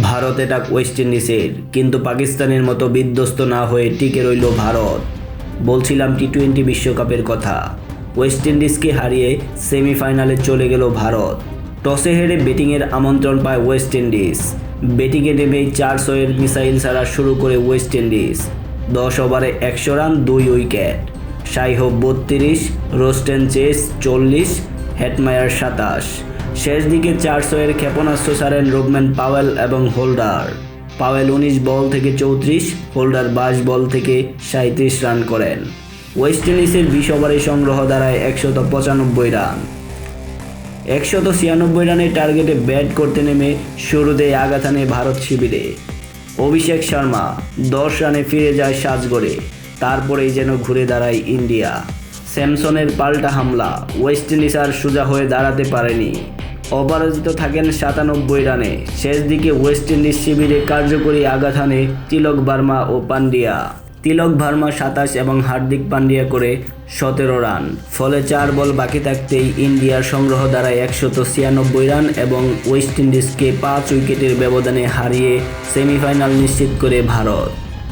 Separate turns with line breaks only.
ভারত এটা ওয়েস্ট ইন্ডিজের, কিন্তু পাকিস্তানের মতো বিধ্বস্ত না হয়ে টিকে রইল ভারত। বলছিলাম টি-20 বিশ্বকাপের কথা। ওয়েস্ট ইন্ডিজকে হারিয়ে সেমিফাইনালে চলে গেল ভারত। টসে হেরে ব্যাটিংয়ের আমন্ত্রণ পায় ওয়েস্ট ইন্ডিজ। ব্যাটিংয়ে নেমেই 400-এর মিসাইল ছাড়া শুরু করে ওয়েস্ট ইন্ডিজ। 10 ওভারে 100 run, 2 wicket. Shai Hope 32, Roston Chase 40, Hetmyer 27। শেষ দিকে 400-এর ক্ষেপণাস্ত্র ছাড়েন রুবম্যান পাওয়েল এবং হোল্ডার। পাওয়েল 19 বল থেকে 34, হোল্ডার 22 বল থেকে 37 রান করেন। ওয়েস্ট ইন্ডিজের 20 ওভারে সংগ্রহ দাঁড়ায় 195 রান। 196 রানের টার্গেটে ব্যাট করতে নেমে শুরুতেই আঘাত হানে ভারত শিবিরে। অভিষেক শর্মা 10 রানে ফিরে যায় সাজগড়ে। তারপরেই যেন ঘুরে দাঁড়ায় ইন্ডিয়া। স্যামসনের পাল্টা হামলা, ওয়েস্ট ইন্ডিজ আর সোজা হয়ে দাঁড়াতে পারেনি। অপরাজিত থাকেন 97 রানে। শেষ দিকে ওয়েস্ট ইন্ডিজ শিবিরে কার্যকরী আঘাত হানে তিলক ভার্মা ও পান্ডিয়া। তিলক ভার্মা 27 এবং হার্দিক পান্ডিয়া করে 17 রান। ফলে 4 বল বাকি থাকতেই ইন্ডিয়ার সংগ্রহ দাঁড়ায় 196 রান এবং ওয়েস্ট ইন্ডিজকে 5 উইকেটের ব্যবধানে হারিয়ে সেমিফাইনাল নিশ্চিত করে ভারত।